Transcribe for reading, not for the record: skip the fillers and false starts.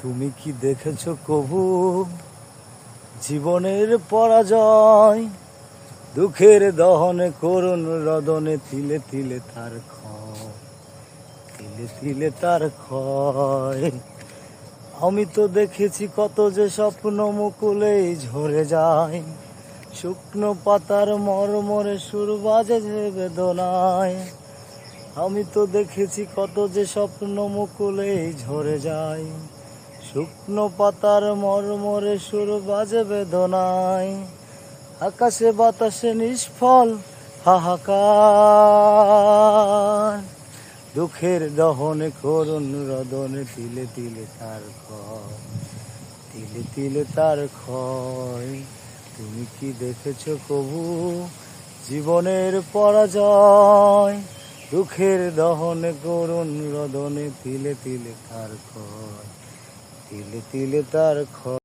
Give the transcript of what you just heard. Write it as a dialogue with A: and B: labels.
A: তুমি কি দেখেছো কভু জীবনের পরাজয়? দুঃখের দহনে করুণ রদনে তিলে তিলে তার ক্ষয়, তিলে তিলে তার ক্ষয়। আমি তো দেখেছি কত যে স্বপ্ন মুকুলেই ঝরে যায়, শুকনো পাতার মরমরে সুর বাজে যে বেদনায়। আমি তো দেখেছি কত যে স্বপ্ন মুকুলেই ঝরে যায়, শুকনো পাতার মরমরে সুর বাজে বেদনায়। আকাশে বাতাসে নিষ্ফল হাহাকার, দুঃখের দহনে করুণ রদনে তিলে তিলে তার ক্ষয়, তিলে তিলে তার ক্ষয়। তুমি কি দেখেছো কভু জীবনের পরাজয়? দুঃখের দহনে করুণ রদনে তিলে তিলে তার ক্ষয়, তিলে তিলে তার ক্ষয়।